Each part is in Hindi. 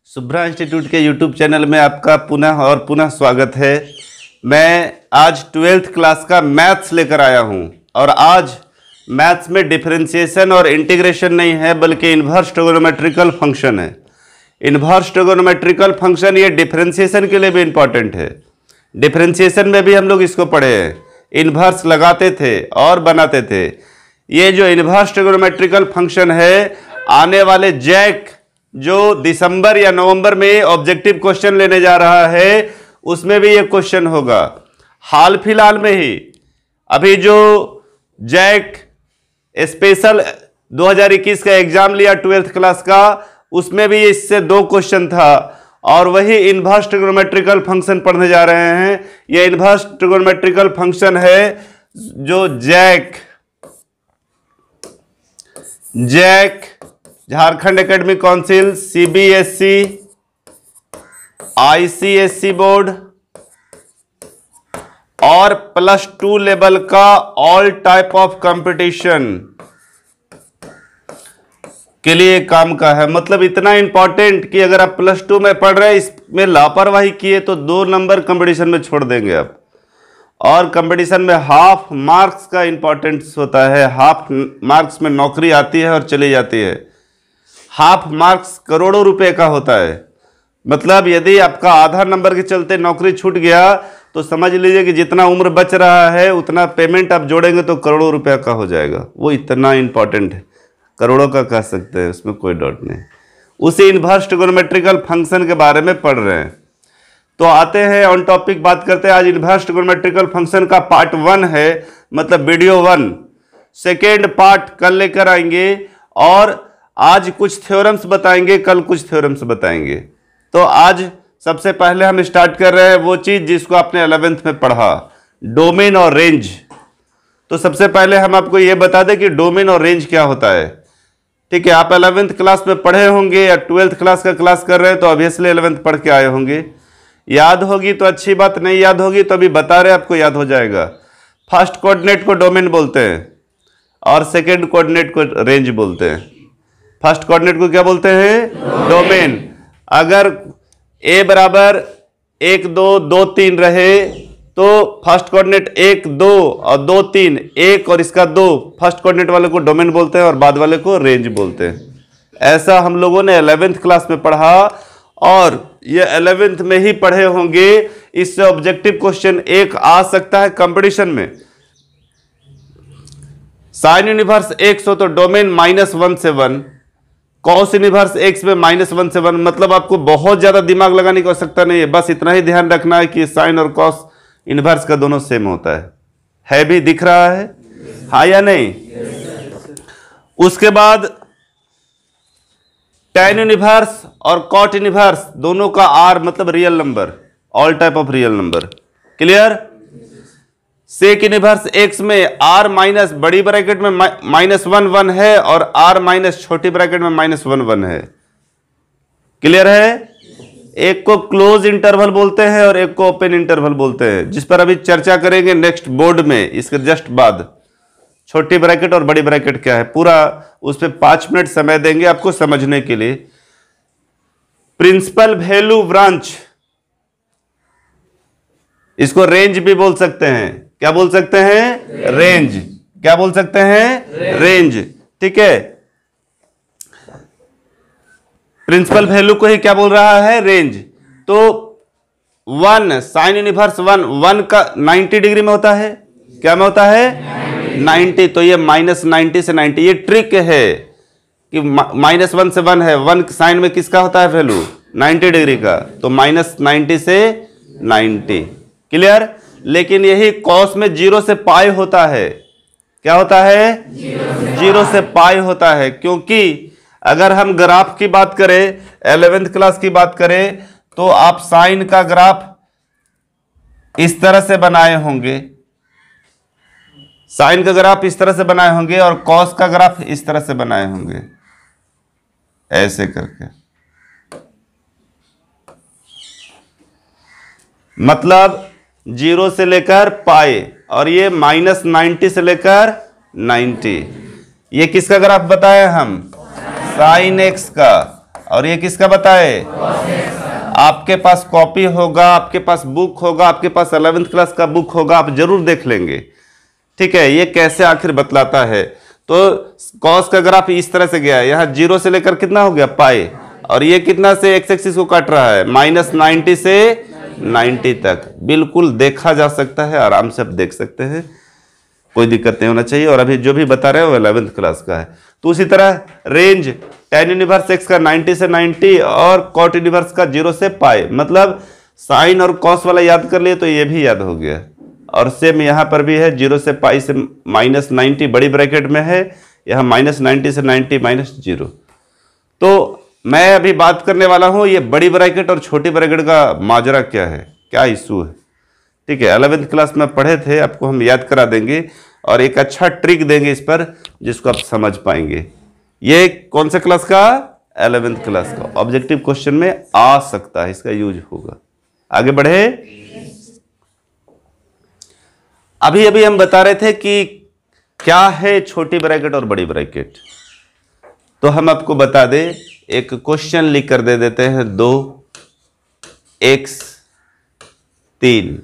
शुभ्रा इंस्टीट्यूट के यूट्यूब चैनल में आपका पुनः स्वागत है। मैं आज 12th क्लास का मैथ्स लेकर आया हूं और आज मैथ्स में डिफरेंशिएशन और इंटीग्रेशन नहीं है बल्कि इन्वर्स ट्रिगोनोमेट्रिकल फंक्शन है। इन्वर्स ट्रिगोनोमेट्रिकल फंक्शन ये डिफरेंशिएशन के लिए भी इम्पॉर्टेंट है। डिफरेंशिएशन में भी हम लोग इसको पढ़े हैं, इन्वर्स लगाते थे और बनाते थे। ये जो इन्वर्स ट्रिगोनोमेट्रिकल फंक्शन है, आने वाले जैक जो दिसंबर या नवंबर में ऑब्जेक्टिव क्वेश्चन लेने जा रहा है उसमें भी ये क्वेश्चन होगा। हाल फिलहाल में ही अभी जो जैक स्पेशल 2021 का एग्जाम लिया 12th क्लास का, उसमें भी इससे 2 क्वेश्चन था और वही इन्वर्स ट्रिगोनोमेट्रिकल फंक्शन पढ़ने जा रहे हैं। ये इन्वर्स ट्रिगोनोमेट्रिकल फंक्शन है जो JAC Jharkhand academic council, CBSE, ICSE board और +2 लेवल का ऑल टाइप ऑफ कंपटीशन के लिए काम का है। मतलब इतना इंपॉर्टेंट कि अगर आप +2 में पढ़ रहे हैं, इसमें लापरवाही किए तो 2 नंबर कंपटीशन में छोड़ देंगे आप। और कंपटीशन में हाफ मार्क्स का इंपॉर्टेंस होता है। हाफ मार्क्स में नौकरी आती है और चली जाती है। हाफ मार्क्स करोड़ों रुपए का होता है। मतलब यदि आपका आधा नंबर के चलते नौकरी छूट गया तो समझ लीजिए कि जितना उम्र बच रहा है उतना पेमेंट आप जोड़ेंगे तो करोड़ों रुपए का हो जाएगा। वो इतना इंपॉर्टेंट है, करोड़ों का कह सकते हैं, उसमें कोई डाउट नहीं। उसी इन्वर्स ट्रिगोनोमेट्रिकल फंक्शन के बारे में पढ़ रहे हैं। तो आते हैं ऑन टॉपिक, बात करते हैं। आज इन्वर्स ट्रिगोनोमेट्रिकल फंक्शन का पार्ट 1 है, मतलब वीडियो 1। सेकेंड पार्ट कल लेकर आएंगे और आज कुछ थ्योरम्स बताएंगे, कल कुछ थ्योरम्स बताएंगे। तो आज सबसे पहले हम स्टार्ट कर रहे हैं वो चीज जिसको आपने 11th में पढ़ा, डोमेन और रेंज। तो सबसे पहले हम आपको ये बता दें कि डोमेन और रेंज क्या होता है। ठीक है, आप 11th क्लास में पढ़े होंगे या 12th क्लास का क्लास कर रहे हैं तो ऑब्वियसली 11th पढ़ के आए होंगे। याद होगी तो अच्छी बात, नहीं याद होगी तो अभी बता रहे आपको याद हो जाएगा। फर्स्ट कोऑर्डिनेट को डोमेन बोलते हैं और सेकेंड कोऑर्डिनेट को रेंज बोलते हैं। फर्स्ट कोऑर्डिनेट को क्या बोलते हैं? डोमेन। अगर a बराबर 1 2 2 3 रहे तो फर्स्ट कोऑर्डिनेट 1 2 और 2 3, 1 और इसका 2, फर्स्ट कोऑर्डिनेट वाले को डोमेन बोलते हैं और बाद वाले को रेंज बोलते हैं। ऐसा हम लोगों ने 11th क्लास में पढ़ा और ये 11th में ही पढ़े होंगे। इससे ऑब्जेक्टिव क्वेश्चन एक आ सकता है कंपटीशन में। साइन यूनिवर्स x हो तो डोमेन -1 से 1, कॉस यूनिवर्स x में -1 से 1। मतलब आपको बहुत ज्यादा दिमाग लगाने की आवश्यकता नहीं है, बस इतना ही ध्यान रखना है कि साइन और कॉस इन्वर्स का दोनों सेम होता है भी दिख रहा है, हाँ या नहीं? उसके बाद tan यूनिवर्स और कॉट यूनिवर्स दोनों का r मतलब real number, all type of real number. Clear? Sec inverse x में r माइनस बड़ी ब्रैकेट में -1 1 है और r माइनस छोटी ब्रैकेट में -1 1 है। क्लियर है? एक को क्लोज इंटरवल बोलते हैं और एक को ओपन इंटरवल बोलते हैं, जिस पर अभी चर्चा करेंगे नेक्स्ट बोर्ड में, इसके जस्ट बाद। छोटी ब्रैकेट और बड़ी ब्रैकेट क्या है पूरा उस पर 5 मिनट समय देंगे आपको समझने के लिए। प्रिंसिपल वैल्यू ब्रांच, इसको रेंज भी बोल सकते हैं। क्या बोल सकते हैं? रेंज। क्या बोल सकते हैं? रेंज। ठीक है, प्रिंसिपल वैल्यू को ही क्या बोल रहा है? रेंज। तो 1 साइन यूनिवर्स 1 का 90 डिग्री में होता है। क्या में होता है? 90। तो ये -90 से 90, ये ट्रिक है कि -1 से 1 है। 1 साइन में किसका होता है वैल्यू? 90 डिग्री का, तो -90 से 90। क्लियर? लेकिन यही कॉस में 0 से पाई होता है। क्या होता है? 0 से पाई होता है। क्योंकि अगर हम ग्राफ की बात करें, 11th क्लास की बात करें, तो आप साइन का ग्राफ इस तरह से बनाए होंगे, साइन का ग्राफ इस तरह से बनाए होंगे और कॉस का ग्राफ इस तरह से बनाए होंगे, ऐसे करके। मतलब 0 से लेकर पाई और ये -90 से लेकर 90। ये किसका ग्राफ बताया हम? साइन x का। और ये किसका बताए? आपके पास कॉपी होगा, आपके पास बुक होगा, आपके पास 11th क्लास का बुक होगा, आप जरूर देख लेंगे। ठीक है, ये कैसे आखिर बतलाता है। तो कॉस का ग्राफ इस तरह से गया है, यहाँ 0 से लेकर कितना हो गया पाई, और ये कितना से एक्स एक्सिस को काट रहा है, -90 से 90 तक। बिल्कुल देखा जा सकता है, आराम से आप देख सकते हैं, कोई दिक्कत नहीं होना चाहिए। और अभी जो भी बता रहे हैं वो 11th क्लास का है। तो उसी तरह रेंज tan इनवर्स x का 90 से 90 और cot इनवर्स का 0 से पाई, मतलब साइन और कॉस वाला याद कर लिए तो ये भी याद हो गया। और सेम यहाँ पर भी है, 0 से पाई से -90 बड़ी ब्रैकेट में है, यहाँ -90 से 90 -0। तो मैं अभी बात करने वाला हूँ ये बड़ी ब्रैकेट और छोटी ब्रैकेट का माजरा क्या है, क्या इशू है। ठीक है, 11th क्लास में पढ़े थे, आपको हम याद करा देंगे और एक अच्छा ट्रिक देंगे इस पर जिसको आप समझ पाएंगे। ये कौन से क्लास का? 11th क्लास का। ऑब्जेक्टिव क्वेश्चन में आ सकता है, इसका यूज होगा। आगे बढ़े। अभी अभी हम बता रहे थे कि क्या है छोटी ब्रैकेट और बड़ी ब्रैकेट। तो हम आपको बता दें, एक क्वेश्चन लिख कर दे देते हैं, 2x 3,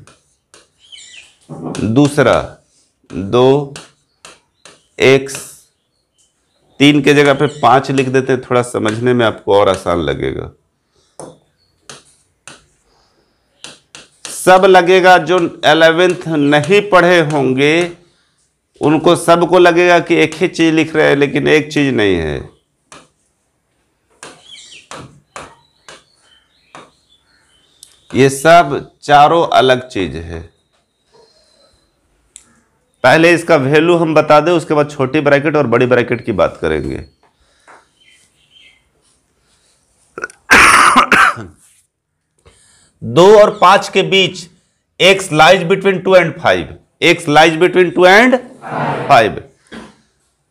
दूसरा 2x 3 के जगह पे 5 लिख देते हैं, थोड़ा समझने में आपको और आसान लगेगा। सब लगेगा जो 11th नहीं पढ़े होंगे उनको सबको लगेगा कि एक ही चीज लिख रहे हैं, लेकिन एक चीज नहीं है। ये सब चारों अलग चीज है। पहले इसका वैल्यू हम बता दें, उसके बाद छोटी ब्रैकेट और बड़ी ब्रैकेट की बात करेंगे। 2 और 5 के बीच x lies between 2 and 5, x lies between 2 and 5।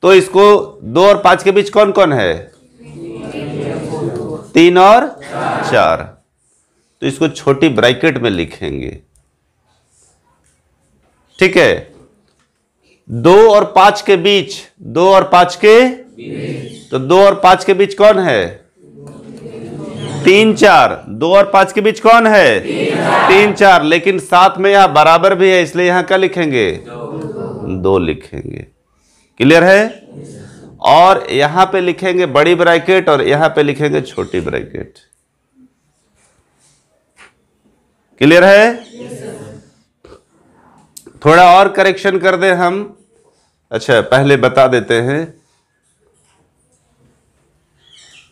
तो इसको 2 और 5 के बीच कौन कौन है? 3 और 4। तो इसको छोटी ब्रैकेट में लिखेंगे। ठीक है, 2 और 5 के बीच, 2 और 5 के तो 2 और 5 के बीच कौन है? 3 4। 2 और 5 के बीच कौन है? 3 4। लेकिन साथ में यहां बराबर भी है, इसलिए यहां क्या लिखेंगे? 2 लिखेंगे। क्लियर है? और यहां पे लिखेंगे बड़ी ब्रैकेट और यहां पे लिखेंगे छोटी ब्रैकेट। क्लियर है? थोड़ा और करेक्शन कर दे हम। अच्छा, पहले बता देते हैं,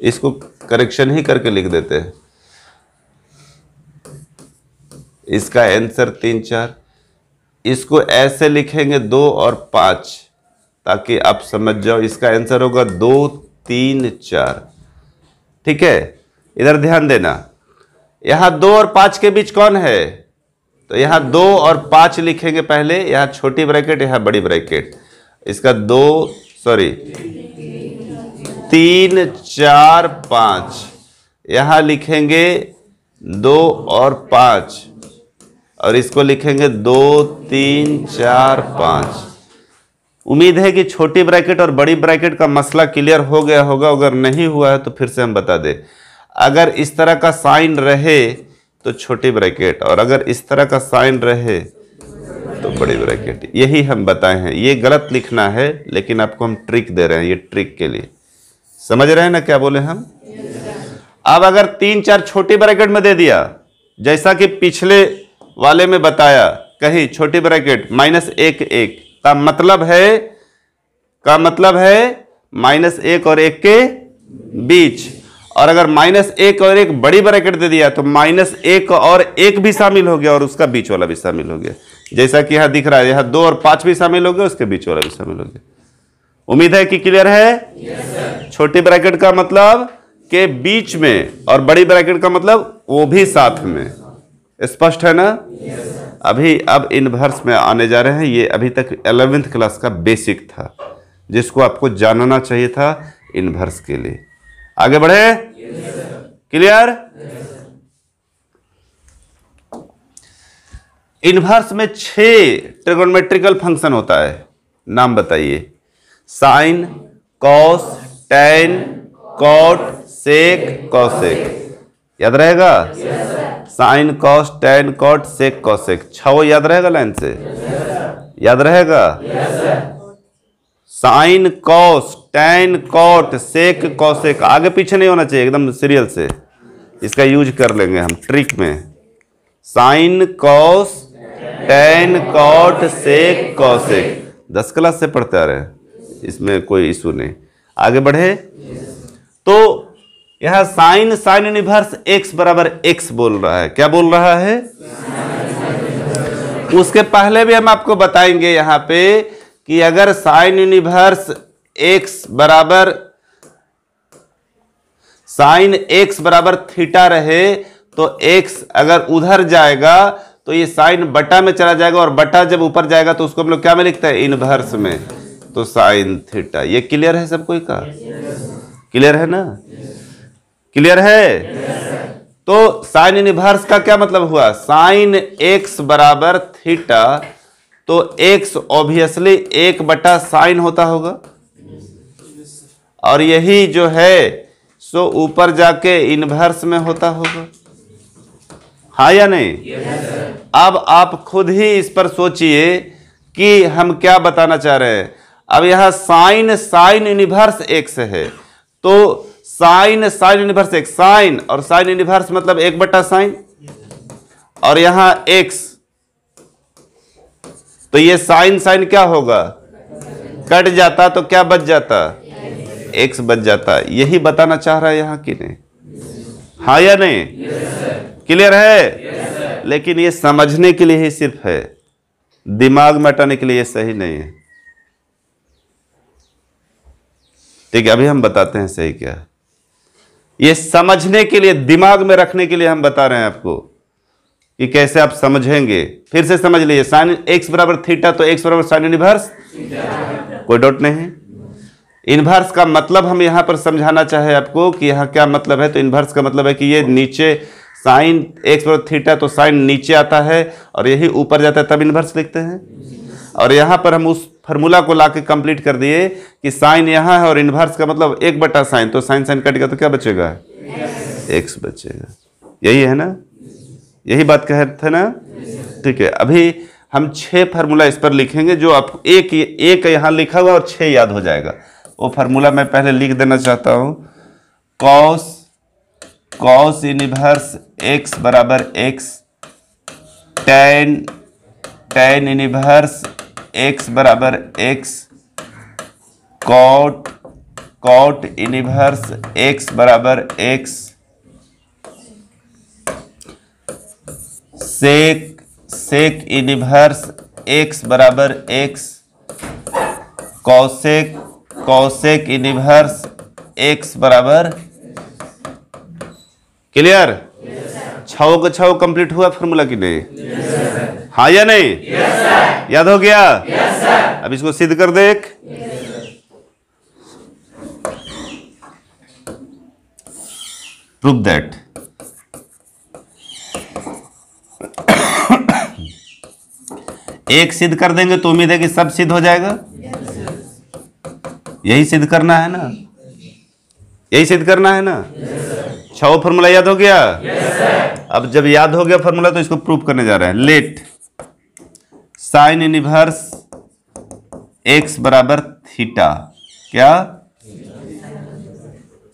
इसको करेक्शन ही करके लिख देते हैं। इसका आंसर 3 4। इसको ऐसे लिखेंगे 2 और 5, ताकि आप समझ जाओ। इसका आंसर होगा 2 3 4। ठीक है, इधर ध्यान देना। यहां 2 और 5 के बीच कौन है? तो यहां 2 और 5 लिखेंगे पहले, यहां छोटी ब्रैकेट, यहां बड़ी ब्रैकेट। इसका 3 4 5, यहां लिखेंगे 2 और 5, और इसको लिखेंगे 2 3 4 5। उम्मीद है कि छोटी ब्रैकेट और बड़ी ब्रैकेट का मसला क्लियर हो गया होगा। अगर नहीं हुआ है तो फिर से हम बता दें, अगर इस तरह का साइन रहे तो छोटी ब्रैकेट, और अगर इस तरह का साइन रहे तो बड़ी ब्रैकेट। यही हम बताए हैं। ये गलत लिखना है, लेकिन आपको हम ट्रिक दे रहे हैं, ये ट्रिक के लिए। समझ रहे हैं ना क्या बोले हम? अब अगर 3 4 छोटी ब्रैकेट में दे दिया, जैसा कि पिछले वाले में बताया, कहीं छोटी ब्रैकेट -1 1 का मतलब है -1 और 1 के बीच। और अगर -1 और 1 बड़ी ब्रैकेट दे दिया तो -1 और 1 भी शामिल हो गया और उसका बीच वाला भी शामिल हो गया। जैसा कि यहां दिख रहा है, यहां 2 और 5 भी शामिल हो गया, उसके बीच वाला भी शामिल हो गया। उम्मीद है कि क्लियर है? yes, छोटी ब्रैकेट का मतलब के बीच में और बड़ी ब्रैकेट का मतलब वो भी साथ में। स्पष्ट है ना? yes, अब इनवर्स में आने जा रहे हैं। ये अभी तक 11th क्लास का बेसिक था, जिसको आपको जानना चाहिए था इनवर्स के लिए। आगे बढ़े? क्लियर? इनवर्स में 6 ट्रिगोनोमेट्रिकल फंक्शन होता है। नाम बताइए। Sine, cos, tan, cot, sec cosec, याद रहेगा? Sine cos tan cot sec cosec, 6 याद रहेगा लाइन से? याद रहेगा? Sine cos tan cot sec cosec, आगे पीछे नहीं होना चाहिए, एकदम सीरियल से इसका यूज कर लेंगे हम ट्रिक में। Sine cos tan cot sec cosec 10 class से पढ़ते आ रहे हैं, इसमें कोई इशू नहीं। आगे बढ़े तो यह साइन साइन इनवर्स x बराबर x बोल रहा है। क्या बोल रहा है? उसके पहले भी हम आपको बताएंगे यहां पे कि अगर साइन इनवर्स x बराबर साइन x बराबर थीटा रहे तो x अगर उधर जाएगा तो ये साइन बटा में चला जाएगा, और बटा जब ऊपर जाएगा तो उसको हम लोग क्या में लिखते हैं? इनवर्स में, तो साइन थीटा। ये क्लियर है सब कोई का? क्लियर है ना? क्लियर है? तो साइन इनवर्स का क्या मतलब हुआ? साइन x बराबर थीटा, तो x ऑब्वियसली 1/साइन होता होगा, और यही जो है सो ऊपर जाके इनवर्स में होता होगा, हाँ या नहीं? अब आप खुद ही इस पर सोचिए कि हम क्या बताना चाह रहे हैं। अब यह साइन साइन इनवर्स x है, तो sine sine inverse x, sine और साइन इनवर्स मतलब 1/साइन, और यहां x, तो ये साइन साइन क्या होगा? कट जाता तो क्या बच जाता? x बच जाता। यही बताना चाह रहा है यहां कि नहीं? हाँ या नहीं? क्लियर है? लेकिन ये समझने के लिए ही सिर्फ है, दिमाग में हटाने के लिए ये सही नहीं है। ठीक है, अभी हम बताते हैं सही क्या है। ये समझने के लिए, दिमाग में रखने के लिए हम बता रहे हैं आपको कि कैसे आप समझेंगे। फिर से समझ लीजिए, साइन x बराबर थीटा, तो x बराबर साइन इनवर्स, कोई डाउट नहीं। इनवर्स का मतलब हम यहां पर समझाना चाहे आपको कि यहां क्या मतलब है। तो इनवर्स का मतलब है कि ये नीचे साइन x बराबर थीटा, तो साइन नीचे आता है और यही ऊपर जाता है, तब इनवर्स लिखते हैं। और यहां पर हम उस फार्मूला को लाके कंप्लीट कर दिए कि साइन यहां है और इनवर्स का मतलब 1/साइन, तो साइन साइन कटेगा तो क्या बचेगा? x बचेगा। यही है ना? यही बात कह रहे थे ना? ठीक है, अभी हम 6 फार्मूला इस पर लिखेंगे, जो आपको एक यहां लिखा हुआ और 6 याद हो जाएगा। वो फार्मूला मैं पहले लिख देना चाहता हूं। कॉस इनवर्स x बराबर x, टैन इनवर्स x बराबर x, कॉट इनवर्स x बराबर x, सेक इनवर्स x बराबर x, कॉसेक इनवर्स x बराबर। क्लियर? 6 का 6 कंप्लीट हुआ फार्मूला की नहीं? हाँ या नहीं? याद हो गया? अब इसको सिद्ध कर देख। Prove that. एक सिद्ध कर देंगे तो उम्मीद है कि सब सिद्ध हो जाएगा। यही सिद्ध करना है ना? यही सिद्ध करना है ना? 6 फार्मूला याद हो गया? अब जब याद हो गया फार्मूला तो इसको प्रूव करने जा रहे हैं। लेट साइन इनवर्स x बराबर थीटा, क्या?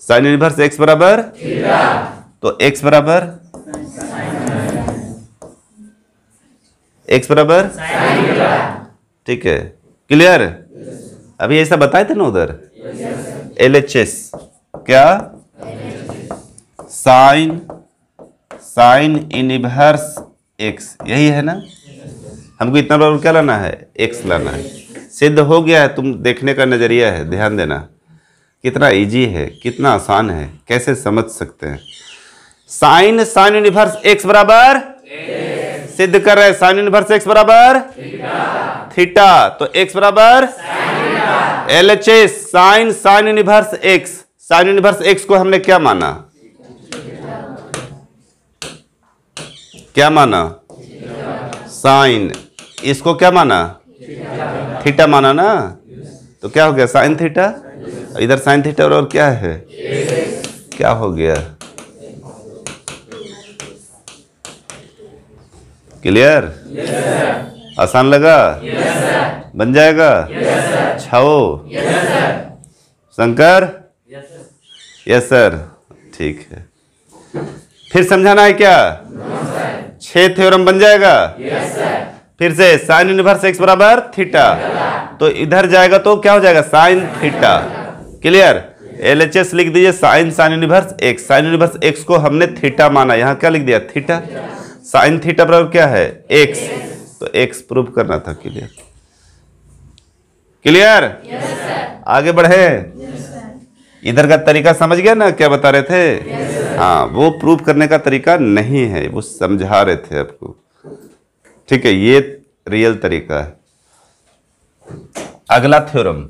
साइन इनवर्स x बराबर थीटा, तो x बराबर ठीक है। क्लियर? अभी ऐसा बताए थे ना उधर, LHS क्या? साइन इनवर्स x, यही है ना? हमको इतना बराबर क्या लाना है? x लाना है। सिद्ध हो गया है। तुम देखने का नजरिया है, ध्यान देना कितना इजी है, कितना आसान है, कैसे समझ सकते हैं। साइन साइन इनवर्स x बराबर सिद्ध कर रहे हैं। साइन इनवर्स x बराबर थीटा, तो x बराबर LHS sine sine inverse x। Sine inverse x को हमने क्या माना? क्या माना? साइन। इसको क्या माना? थीटा माना ना? तो क्या हो गया? Sine theta. इधर साइन थीटा और क्या है? क्या हो गया? क्लियर? आसान लगा? बन जाएगा? छाओ शंकर? Yes sir. ठीक है, फिर समझाना है क्या? 6 थ्योरम बन जाएगा? फिर से साइन इनवर्स एक्स बराबर थीटा, तो इधर जाएगा तो क्या हो जाएगा? Sine theta. क्लियर? एलएचएस लिख दीजिए sign inverse x. Sign inverse x को हमने थीटा माना, यहां क्या लिख दिया? थीटा। साइन थीटा बराबर क्या है? एक्स, तो एक्स प्रूव करना था। क्लियर? क्लियर? आगे बढ़े। इधर का तरीका समझ गया ना, क्या बता रहे थे? हाँ, वो प्रूव करने का तरीका नहीं है, वो समझा रहे थे आपको। ठीक है, ये रियल तरीका है। अगला theorem,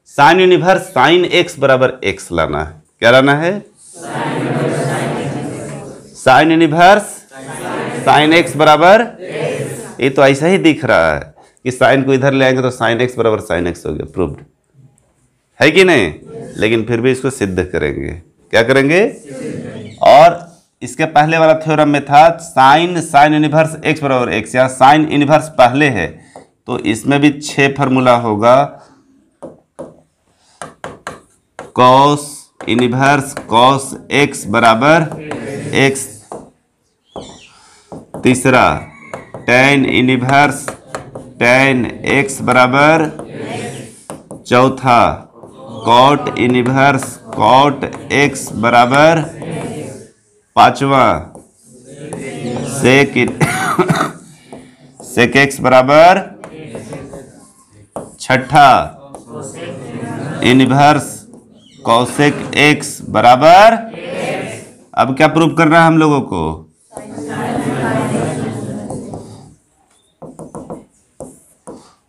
sine inverse sine x बराबर एक्स लाना है। क्या लाना है? साइन यूनिवर्स साइन एक्स बराबर, ये तो ऐसा ही दिख रहा है कि साइन को इधर ले आएंगे तो साइन एक्स बराबर साइन एक्स हो गया, प्रूव्ड है कि नहीं? लेकिन फिर भी इसको सिद्ध करेंगे। क्या करेंगे? और इसके पहले वाला थ्योरम में था साइन इनवर्स एक्स बराबर एक्स, या साइन इनवर्स पहले है तो इसमें भी 6 फार्मूला होगा। कॉस इनवर्स कॉस एक्स बराबर एक्स, तीसरा टेन इनवर्स टेन एक्स बराबर, चौथा कॉट इनवर्स कॉट एक्स बराबर, पांचवा सेक एक्स बराबर, छठा इनवर्स कॉसेक एक्स बराबर। अब क्या प्रूव करना है हम लोगों को?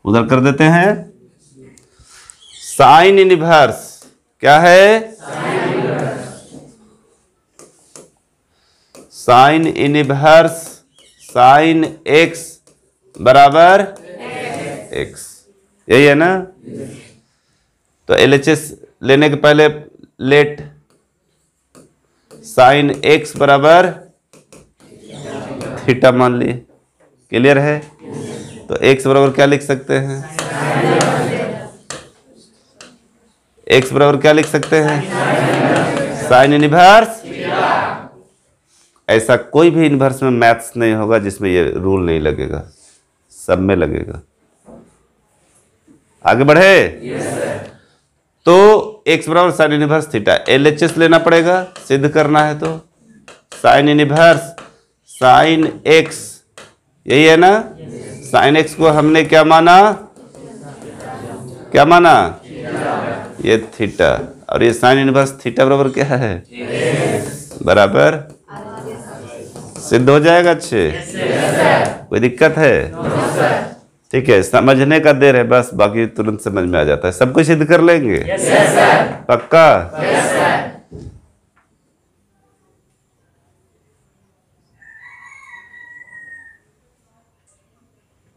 उधर कर देते हैं। साइन इनवर्स क्या है? साइन इनवर्स साइन एक्स बराबर एक्स, यही है ना? तो एलएचएस लेने के पहले लेट साइन एक्स बराबर थीटा मान लिए। क्लियर है? तो एक्स बराबर क्या लिख सकते हैं? एक्स बराबर क्या लिख सकते हैं? Sine inverse. ऐसा कोई भी इनवर्स में मैथ्स नहीं होगा जिसमें ये रूल नहीं लगेगा, सब में लगेगा। आगे बढ़े। तो एक्स बराबर साइन इनवर्स थीटा, एलएचएस लेना पड़ेगा सिद्ध करना है। तो साइन इनवर्स साइन एक्स, यही है ना? साइन एक्स को हमने क्या माना? क्या माना? ये थीटा, और ये साइन इनवर्स थीटा बराबर क्या है? बराबर। सिद्ध हो जाएगा अच्छे? कोई दिक्कत है? ठीक है, समझने का देर है बस, बाकी तुरंत समझ में आ जाता है। सब कुछ सिद्ध कर लेंगे? पक्का?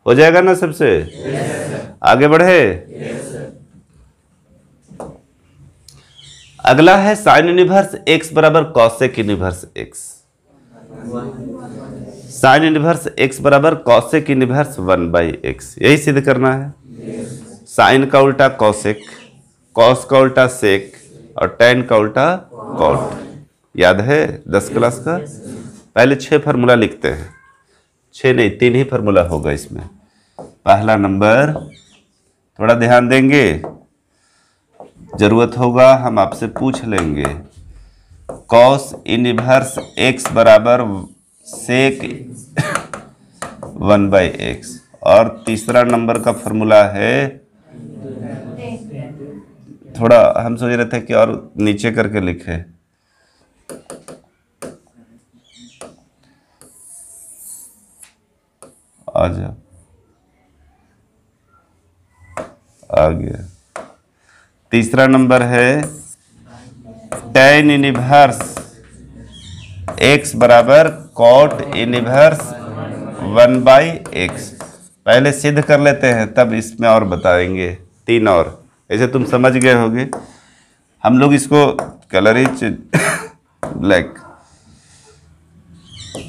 हो जाएगा ना सबसे? आगे बढ़े। अगला है साइन इनवर्स एक्स बराबर cosec inverse x. Sign inverse x बराबर कॉसेक इनवर्स 1/x, यही सिद्ध करना है। साइन का उल्टा कॉसेक, कॉस का उल्टा सेक, और टेन का उल्टा कॉट। याद है 10 क्लास का? पहले 6 फार्मूला लिखते हैं। 6 नहीं, 3 ही फार्मूला होगा इसमें। पहला नंबर, थोड़ा ध्यान देंगे, जरूरत होगा हम आपसे पूछ लेंगे। कॉस इनवर्स एक्स बराबर सेक 1/x, और तीसरा नंबर का फॉर्मूला है, थोड़ा हम सोच रहे थे कि और नीचे करके लिखे। आ जाओ, आ गया। तीसरा नंबर है टेन इनवर्स एक्स बराबर कॉट इनवर्स 1/x। पहले सिद्ध कर लेते हैं, तब इसमें और बताएंगे 3 और। ऐसे तुम समझ गए होगे। हम लोग इसको कलर ही ब्लैक।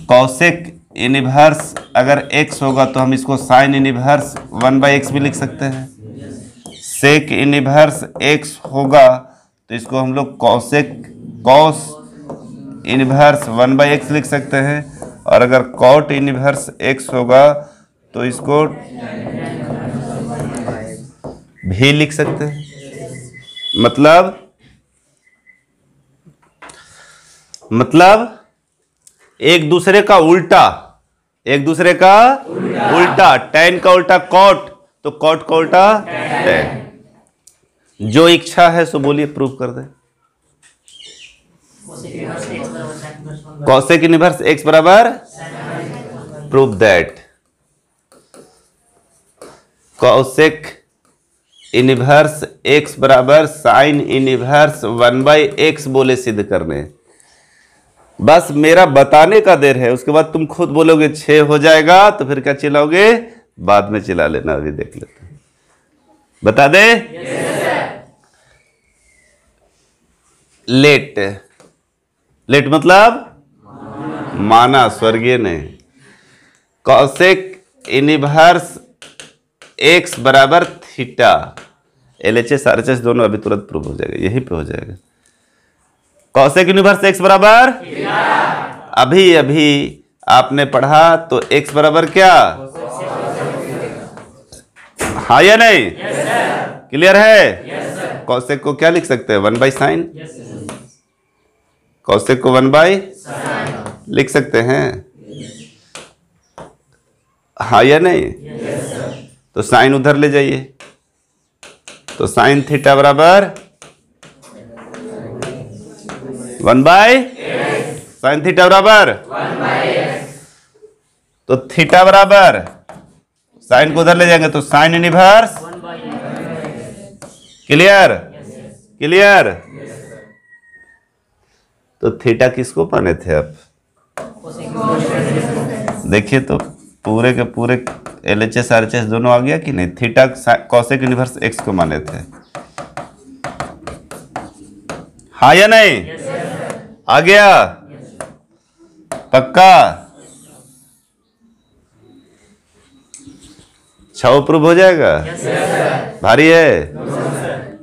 कॉसेक इनवर्स अगर x होगा तो हम इसको साइन इनवर्स 1/x भी लिख सकते हैं। सेक इनवर्स x होगा तो इसको हम लोग कॉसेक कॉस इनवर्स 1/x लिख सकते हैं। और अगर कॉट इनवर्स x होगा तो इसको भी लिख सकते हैं। मतलब एक दूसरे का उल्टा, टैन का उल्टा कॉट, तो कॉट का उल्टा टैन। जो इच्छा है सो बोलिए, प्रूव कर दे। कॉसेक इनवर्स x बराबर, prove that cosec inverse x बराबर साइन इनवर्स 1/x बोले सिद्ध करने। बस मेरा बताने का देर है, उसके बाद तुम खुद बोलोगे 6 हो जाएगा तो फिर क्या चिल्लाओगे, बाद में चिल्ला लेना। अभी देख लेते हैं, बता दे। लेट मतलब माना, स्वर्गीय ने। कॉसेक इनवर्स x बराबर थीटा, LHS RHS दोनों अभी तुरंत प्रूव हो जाएगा, यहीं पे हो जाएगा। कॉसेक इनवर्स x बराबर, अभी आपने पढ़ा तो x बराबर क्या, हाँ या नहीं? क्लियर है? कॉसेक को क्या लिख सकते हैं, 1/sin। कॉसेक को 1/sin लिख सकते हैं, हाँ या नहीं? तो साइन उधर ले जाइए, तो साइन थीटा बराबर 1/x, साइन थीटा बराबर 1/x। तो थीटा बराबर, साइन को उधर ले जाएंगे तो साइन इनवर्स, क्लियर। तो थीटा किसको माने थे अब देखिए, तो पूरे के पूरे LHS RHS दोनों आ गया कि नहीं। थीटा कॉसेक इनवर्स x को माने थे, हाँ या नहीं? आ गया, पक्का? 6 प्रूव हो जाएगा। भारी है?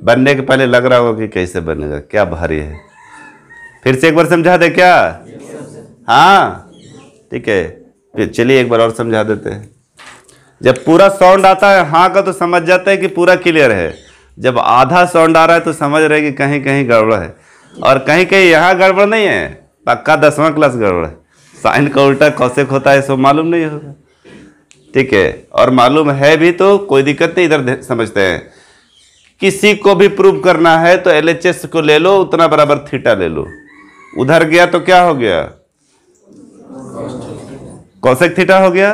बनने के पहले लग रहा होगा कि कैसे बनेगा, क्या भारी है। फिर से एक बार समझा दे क्या? हाँ ठीक है, फिर चलिए एक बार और समझा देते हैं। जब पूरा साउंड आता है हाँ का तो समझ जाता है कि पूरा क्लियर है। जब आधा साउंड आ रहा है तो समझ रहे कि कहीं कहीं गड़बड़ है, और कहीं कहीं यहाँ गड़बड़ नहीं है, पक्का 10वां क्लास गड़बड़ है। साइन का उल्टा कॉसेक होता है, सो मालूम नहीं होगा, ठीक है। और मालूम है भी तो कोई दिक्कत नहीं, इधर समझते हैं। किसी को भी प्रूव करना है तो LHS को ले लो, उतना बराबर थीटा ले लो। उधर गया तो क्या हो गया, कॉसेक थीटा हो गया।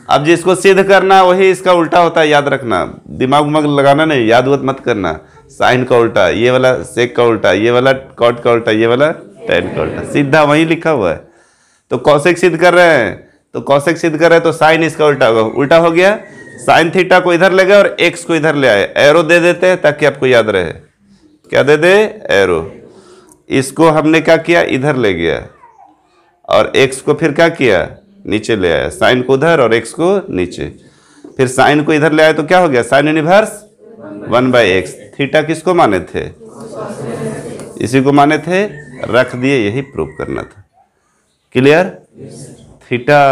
अब जिसको सिद्ध करना वही इसका उल्टा होता है, याद रखना। दिमाग उमाग लगाना नहीं, याद मत करना। साइन का उल्टा ये वाला, सेक का उल्टा ये वाला, कॉट का उल्टा ये वाला, टैन का उल्टा, सीधा वही लिखा हुआ है। तो कॉसेक सिद्ध कर रहे हैं, तो साइन इसका उल्टा होगा, उल्टा हो गया। साइन थीटा को इधर ले गए और एक्स को इधर ले आए। एरो दे देते हैं ताकि आपको याद रहे। क्या दे दे, एरो। इसको हमने क्या किया, इधर ले गया, और एक्स को फिर क्या किया, नीचे ले आया। साइन को उधर और एक्स को नीचे, फिर साइन को इधर ले आया तो क्या हो गया, साइन इनवर्स 1/x। थीटा किसको माने थे, इसी को माने थे, रख दिए, यही प्रूव करना था। क्लियर? थीटा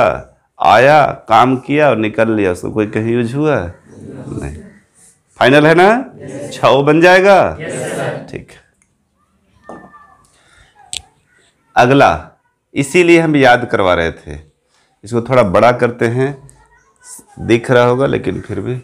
आया, काम किया और निकल लिया, उसको कोई कहीं यूज हुआ नहीं। फाइनल है ना? 6 बन जाएगा, ठीक है। अगला, इसीलिए हम याद करवा रहे थे, इसको थोड़ा बड़ा करते हैं, दिख रहा होगा लेकिन फिर भी।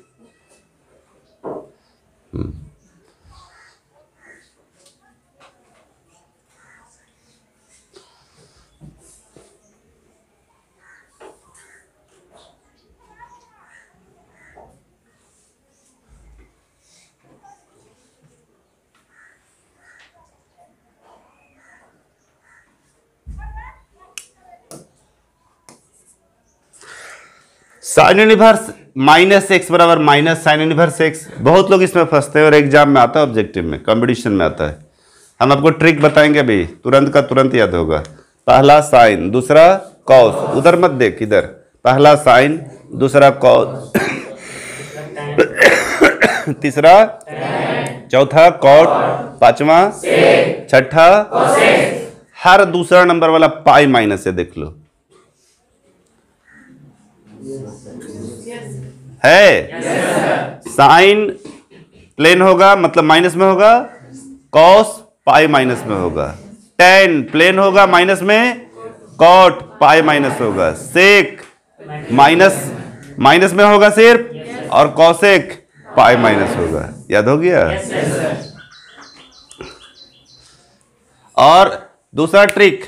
साइन इनवर्स -x बराबर माइनस साइन इनवर्स x। बहुत लोग इसमें फंसते हैं और एग्जाम में आता है, ऑब्जेक्टिव में, कंपटीशन में आता है। हम आपको ट्रिक बताएंगे अभी, तुरंत का तुरंत याद होगा। पहला साइन, दूसरा कॉस, उधर मत देख इधर। पहला साइन, दूसरा कॉस, तीसरा चौथा कॉट, पांचवा छठा, हर दूसरा नंबर वाला पाई माइनस है, देख लो है। साइन प्लेन होगा मतलब माइनस में होगा, कॉस पाई माइनस में होगा, टेन प्लेन होगा माइनस में, कॉट पाई माइनस होगा, सेक माइनस में होगा सिर्फ, और कॉसेक पाई माइनस होगा। याद हो गया? और दूसरा ट्रिक,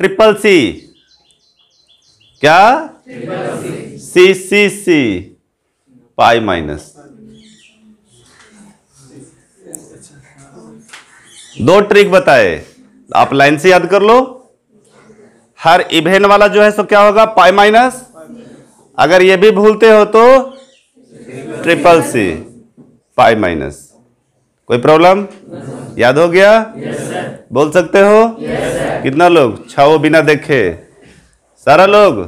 ट्रिपल सी, क्या? सी सी सी पाई माइनस। दो ट्रिक बताए, आप लाइन से याद कर लो। हर इवेन वाला जो है सो क्या होगा? Pi minus. अगर ये भी भूलते हो तो ट्रिपल सी पाई माइनस। कोई प्रॉब्लम? याद हो गया? बोल सकते हो? कितना लोग? छाओ बिना देखे, सारा लोग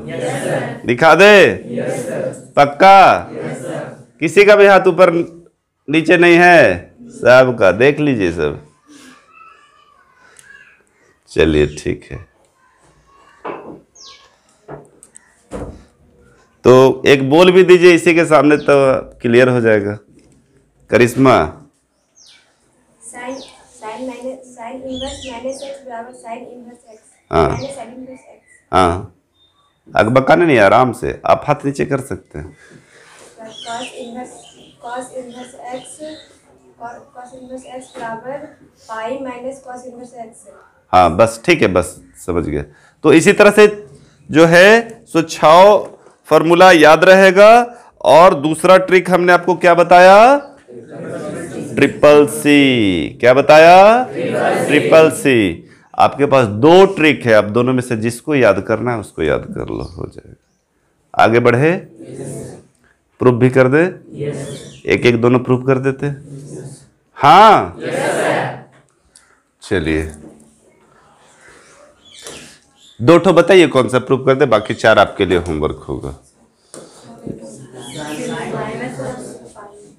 दिखा दे? पक्का? किसी का भी हाथ ऊपर नीचे नहीं है? सबका देख लीजिए सब। चलिए ठीक है। तो एक बोल भी दीजिए इसी के सामने तो क्लियर हो जाएगा। करिश्मा, हाँ हाँ, अकबकाने नहीं, आराम से आप हाथ नीचे कर सकते हैं। हाँ बस ठीक है, बस समझ गए। तो इसी तरह से जो है सो 6 फॉर्मूला याद रहेगा। और दूसरा ट्रिक हमने आपको क्या बताया? Triple C. क्या बताया? Triple C. आपके पास 2 ट्रिक है, आप दोनों में से जिसको याद करना है उसको याद कर लो, हो जाएगा। आगे बढ़े? प्रूफ भी कर दे? एक एक दोनों प्रूफ कर देते? हाँ चलिए 2 ठो बताइए कौन सा प्रूफ कर दे, बाकी 4 आपके लिए होमवर्क होगा।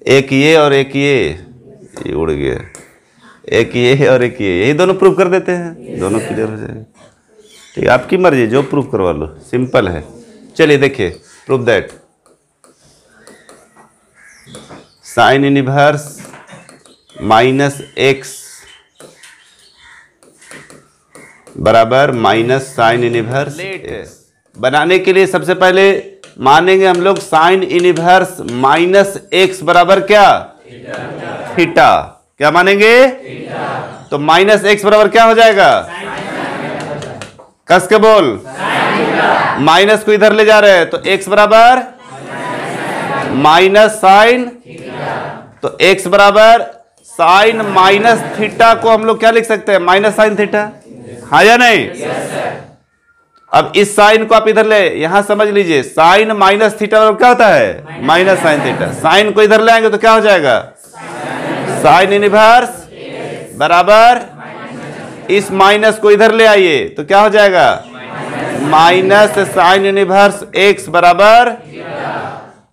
एक ये और एक ये उड़ गया, एक ये और एक ये, यही दोनों प्रूफ कर देते हैं, दोनों क्लियर हो जाएगा। ठीक, आपकी मर्जी, जो प्रूफ करवा लो, सिंपल है। चलिए देखिए, proof that sine inverse minus x बराबर माइनस साइन इनवर्स। बनाने के लिए सबसे पहले मानेंगे हम लोग साइन इनवर्स माइनस एक्स बराबर क्या? थीटा। क्या मानेंगे? तो माइनस एक्स बराबर क्या हो जाएगा? कस के बोल, माइनस को इधर ले जा रहे हैं तो एक्स बराबर माइनस साइन, तो एक्स बराबर साइन माइनस थीटा को हम लोग क्या लिख सकते हैं? Minus sine theta. हाँ या नहीं? अब इस साइन को आप इधर ले, यहां समझ लीजिए, साइन माइनस थीटा क्या होता है? Minus sine theta. साइन को इधर ले आएंगे तो क्या हो जाएगा? साइन इनवर्स बराबर, इस माइनस को इधर ले आइए तो क्या हो जाएगा? माइनस साइन इनवर्स एक्स बराबर,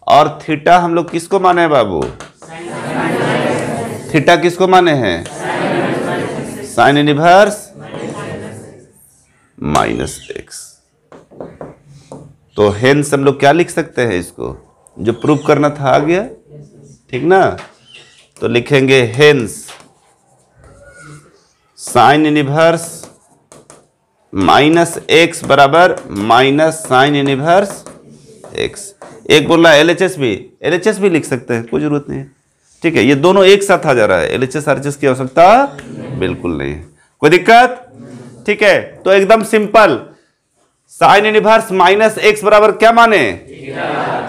और थीटा हम लोग किसको माने हैं बाबू? थीटा किसको माने हैं? Sine inverse minus x. तो हेंस हम लोग क्या लिख सकते हैं? इसको जो प्रूफ करना था आ गया, ठीक ना? तो लिखेंगे hence sine inverse minus x बराबर माइनस साइन इनवर्स एक्स। एक बोल रहा है एलएचएस भी, एलएचएस भी लिख सकते हैं, कोई जरूरत नहीं है। ठीक है, ये दोनों एक साथ आ जा रहा है, एलएचएस आरएचएस की आवश्यकता बिल्कुल नहीं है। कोई दिक्कत? ठीक है, तो एकदम simple, sine inverse minus x बराबर क्या माने?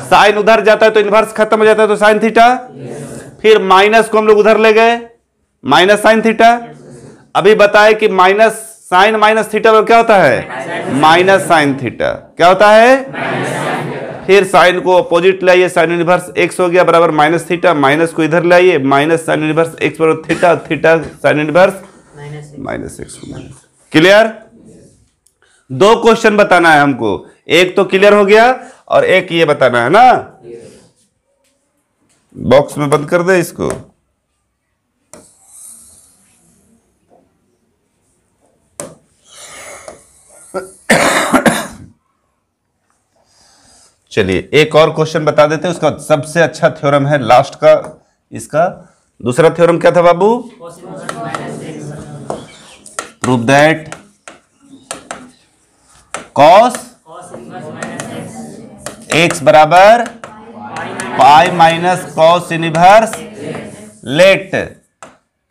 साइन उधर जाता है तो इनवर्स खत्म हो जाता है तो साइन थीटा। फिर माइनस को हम लोग उधर ले गए, माइनस साइन थीटा। अभी बताए कि माइनस साइन माइनस थीटा क्या होता है? Minus sine theta. क्या होता है? फिर साइन को अपोजिट लाइए, साइन इनवर्स एक्स हो गया बराबर माइनस थीटा, माइनस को इधर लाइए, माइनस साइन इनवर्स एक्स बराबर theta, theta sine inverse minus x. Clear? दो क्वेश्चन बताना है हमको, एक तो क्लियर हो गया और एक ये बताना है ना। बॉक्स में बंद कर दे इसको। चलिए एक और क्वेश्चन बता देते हैं, उसका सबसे अच्छा थ्योरम है लास्ट का। इसका दूसरा थ्योरम क्या था बाबू? प्रूव दैट कॉस एक्स बराबर pi minus cos inverse, let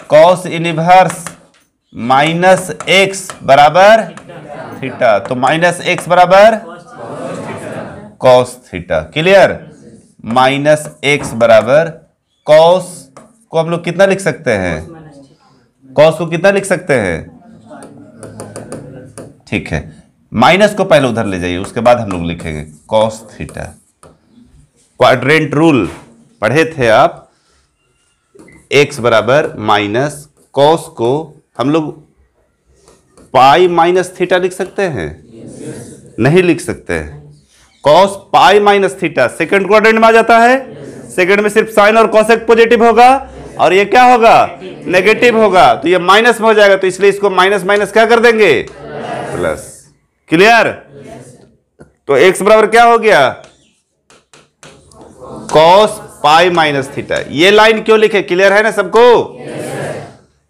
cos inverse minus x बराबर थीटा। तो माइनस एक्स बराबर cos theta. Clear? Minus x बराबर कॉस को हम लोग कितना लिख सकते हैं? कॉस को कितना लिख सकते हैं? ठीक है, माइनस को पहले उधर ले जाइए, उसके बाद हम लोग लिखेंगे कॉस थीटा। क्वाड्रेंट रूल पढ़े थे आप। एक्स बराबर माइनस कॉस को हम लोग पाई माइनस थीटा लिख सकते हैं? नहीं लिख सकते हैं। Cos pi minus theta second quadrant में आ जाता है। सेकंड में सिर्फ साइन और कॉसेक पॉजिटिव होगा और ये क्या होगा? नेगेटिव होगा। तो ये माइनस में हो जाएगा, तो इसलिए इसको माइनस माइनस क्या कर देंगे? प्लस। क्लियर? तो एक्स बराबर क्या हो गया? Cos pi minus theta. ये लाइन क्यों लिखे? क्लियर है ना सबको?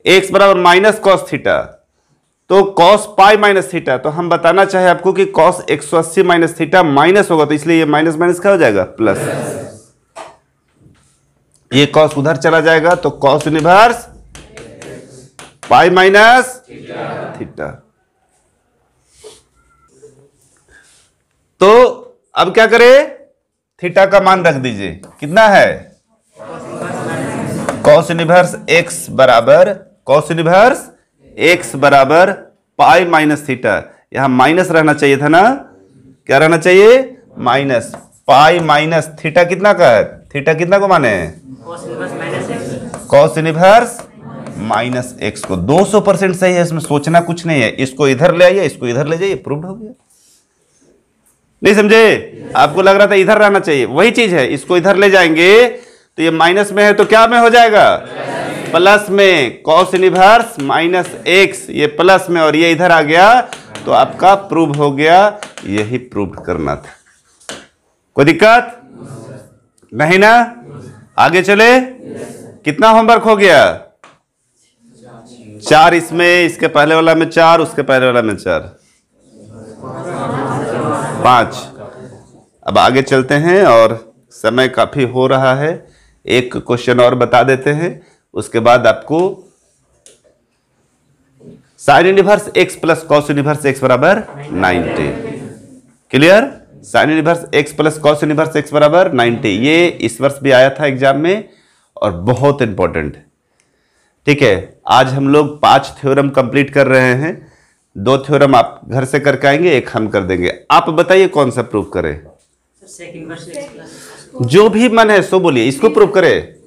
एक्स बराबर माइनस कॉस थीटा, तो कॉस पाई माइनस थीटा। तो हम बताना चाहे आपको कि कॉस 180 माइनस थीटा माइनस होगा, तो इसलिए ये माइनस माइनस क्या हो जाएगा? प्लस। ये कॉस उधर चला जाएगा, तो cos inverse pi minus theta. तो अब क्या करें? थीटा का मान रख दीजिए, कितना है? कॉस इनवर्स एक्स बराबर कॉस इनवर्स एक्स बराबर पाई माइनस थीटा। यहां माइनस रहना चाहिए था ना? क्या रहना चाहिए? माइनस। पाई माइनस थीटा कितना का है? थीटा कितना को माने? कॉस इनवर्स माइनस एक्स को। 200% सही है, इसमें सोचना कुछ नहीं है। इसको इधर ले आइए, इसको इधर ले जाइए, प्रूव्ड हो गया। नहीं समझे? आपको लग रहा था इधर रहना चाहिए, वही चीज है। इसको इधर ले जाएंगे तो ये माइनस में है, तो क्या में हो जाएगा? प्लस में। कॉस इनवर्स माइनस एक्स, ये प्लस में और ये इधर आ गया, तो आपका प्रूव हो गया। यही प्रूव करना था। कोई दिक्कत नहीं ना? आगे चले। कितना होमवर्क हो गया? 4 इसमें, इसके पहले वाला में 4, उसके पहले वाला में 4, 5। अब आगे चलते हैं और समय काफी हो रहा है। एक क्वेश्चन और बता देते हैं, उसके बाद आपको sign inverse x plus cos inverse x बराबर 90। Clear? Sign inverse x plus cos inverse x बराबर 90। ये इस वर्ष भी आया था एग्जाम में और बहुत इंपॉर्टेंट है। ठीक है, आज हम लोग 5 थ्योरम कंप्लीट कर रहे हैं। 2 थ्योरम आप घर से करके आएंगे, एक हम कर देंगे। आप बताइए कौन सा प्रूव करें? जो भी मन है सो बोलिए, इसको प्रूव करें।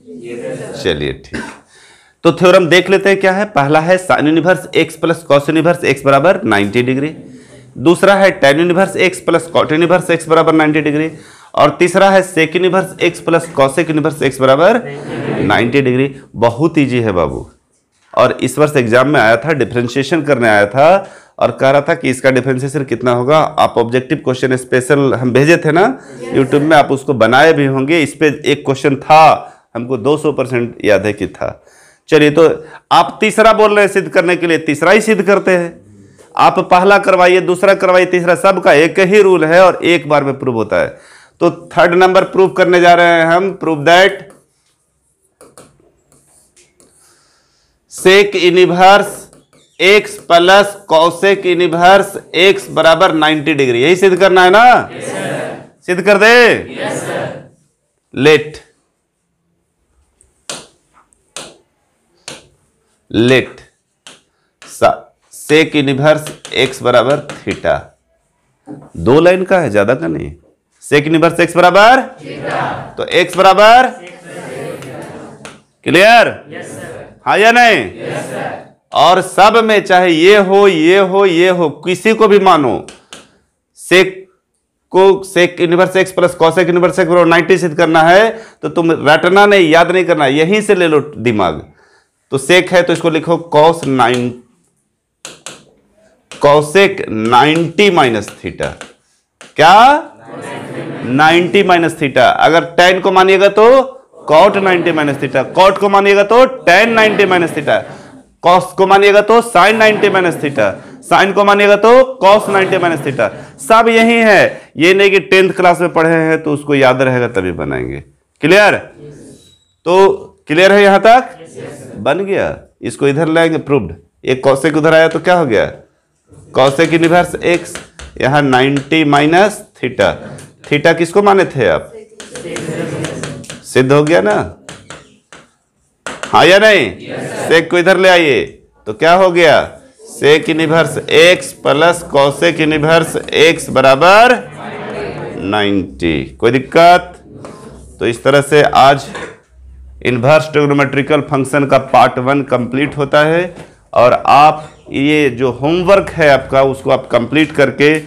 चलिए ठीक, तो थ्योरम देख लेते हैं क्या है। पहला है sine inverse x plus cos inverse x बराबर 90 डिग्री। दूसरा है tan inverse x plus cot inverse x बराबर 90 डिग्री। और तीसरा है sec inverse x plus cosec inverse x बराबर 90 डिग्री। बहुत ईजी है बाबू। और इस वर्ष एग्जाम में आया था, डिफरेंशिएशन करने आया था और कह रहा था कि इसका डिफरेंशिएशन कितना होगा। आप ऑब्जेक्टिव क्वेश्चन स्पेशल हम भेजे थे ना यूट्यूब में, आप उसको बनाए भी होंगे। इस पे एक क्वेश्चन था, हमको 200% याद है कि था। चलिए, तो आप तीसरा बोल रहे हैं सिद्ध करने के लिए, तीसरा ही सिद्ध करते हैं। आप पहला करवाइए, दूसरा करवाइए, तीसरा, सबका एक ही रूल है और एक बार में प्रूव होता है। तो थर्ड नंबर प्रूव करने जा रहे हैं हम। Prove that sec inverse x plus cosec inverse x बराबर 90 डिग्री। यही सिद्ध करना है ना? सिद्ध कर दे। लेट सेक इनवर्स एक्स बराबर थीटा। 2 लाइन का है, ज्यादा का नहीं। सेक इनवर्स एक्स बराबर तो एक्स बराबर क्लियर? हाँ या नहीं? और सब में चाहे ये हो ये हो ये हो, किसी को भी मानो, सेक को sec inverse x plus cosec inverse x 90 सिद्ध करना है तो तुम रटना नहीं, याद नहीं करना, यहीं से ले लो दिमाग। तो सेक है तो इसको लिखो कॉसेक 90 माइनस थीटा। क्या 90 माइनस थीटा। अगर tan को मानिएगा तो cot 90 माइनस थीटा, cot को मानिएगा तो tan 90 माइनस थीटा, cos को मानिएगा तो sin 90 माइनस थीटा, sin को मानिएगा तो cos 90 माइनस थीटा। सब यही है, ये नहीं कि 10th क्लास में पढ़े हैं तो उसको याद रहेगा तभी बनाएंगे। क्लियर? तो क्लियर है यहां तक? बन गया। इसको इधर लाएंगे, प्रूव्ड। एक कॉसेक उधर आया तो क्या हो गया, कॉसेक इनवर्स एक्स, यहां 90 माइनस थीटा। थीटा किसको माने थे आप? सिद्ध हो गया ना? हाँ या नहीं? सेक को इधर ले आइए तो क्या हो गया, sec inverse x plus cosec inverse x बराबर 90। कोई दिक्कत? तो इस तरह से आज इनवर्स ट्रिग्नोमेट्रिकल फंक्शन का पार्ट 1 कंप्लीट होता है। और आप ये जो होमवर्क है आपका उसको आप कंप्लीट करके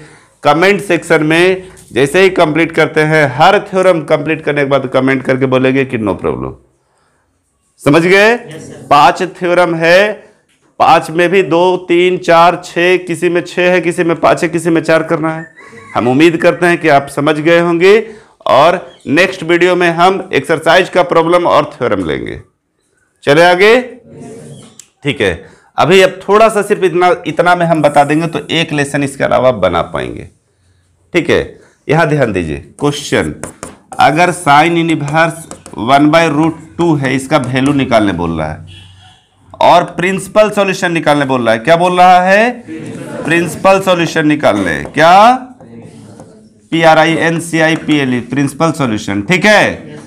कमेंट सेक्शन में जैसे ही कंप्लीट करते हैं, हर थ्योरम कंप्लीट करने के बाद कमेंट करके बोलेंगे कि नो प्रॉब्लम। समझ गए? 5 थ्योरम है, 5 में भी 2 3 4 6, किसी में 6 है, किसी में 5 है, किसी में 4 करना है। हम उम्मीद करते हैं कि आप समझ गए होंगे और नेक्स्ट वीडियो में हम एक्सरसाइज का प्रॉब्लम और थ्योरम लेंगे। चले आगे? ठीक है। अभी अब थोड़ा सा सिर्फ इतना में हम बता देंगे तो एक लेसन इसके अलावा बना पाएंगे। ठीक है, यहां ध्यान दीजिए। क्वेश्चन, अगर साइन इनवर्स 1/√2 है, इसका वैल्यू निकालने बोल रहा है और प्रिंसिपल सॉल्यूशन निकालने बोल रहा है। क्या बोल रहा है? प्रिंसिपल सॉल्यूशन निकालने। क्या? PRINCIPLE, principle solution. ठीक है,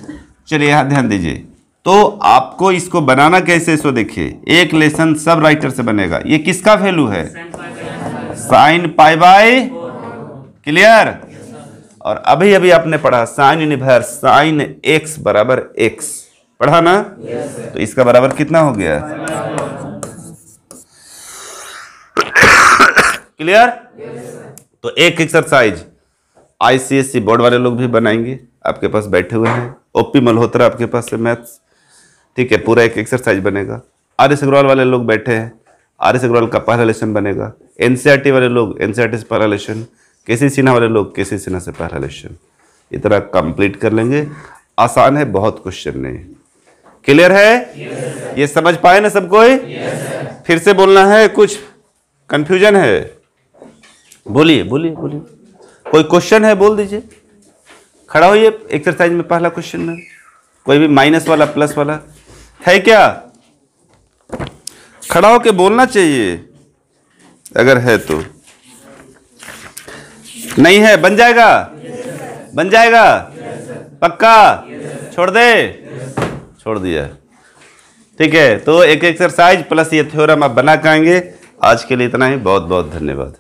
चलिए यहां ध्यान दीजिए। तो आपको इसको बनाना कैसे, सो देखिए, एक लेसन सब राइटर से बनेगा। ये किसका वैल्यू है? Sine pi by. क्लियर? और अभी अभी आपने पढ़ा साइन इनवर्स साइन एक्स बराबर एक्स, पढ़ा ना? तो इसका बराबर कितना हो गया? क्लियर? तो एक एक्सरसाइज ICSE बोर्ड वाले लोग भी बनाएंगे, आपके पास बैठे हुए हैं। ओपी मल्होत्रा आपके पास से मैथ्स, ठीक है, पूरा एक एक्सरसाइज बनेगा। RS अग्रवाल वाले लोग बैठे हैं, RS अग्रवाल का पहला लेसन बनेगा। NCERT वाले लोग NCERT से पहला लेसन, KC सिन्हा वाले लोग KC सिन्हा से पहला लेसन। इतना कंप्लीट कर लेंगे। आसान है, बहुत क्वेश्चन नहीं। क्लियर है? ये समझ पाए ना सब कोई? फिर से बोलना है, कुछ कंफ्यूजन है? बोलिए बोलिए बोलिए। कोई क्वेश्चन है बोल दीजिए। खड़ा होइए। एक्सरसाइज में पहला क्वेश्चन में कोई भी माइनस वाला प्लस वाला है क्या? खड़ा होके बोलना चाहिए अगर है तो। नहीं है? बन जाएगा? बन जाएगा? पक्का? छोड़ दे? छोड़ दिया। ठीक है, तो एक एक्सरसाइज प्लस ये थ्योरम आप बना के आएंगे। आज के लिए इतना ही। बहुत बहुत धन्यवाद।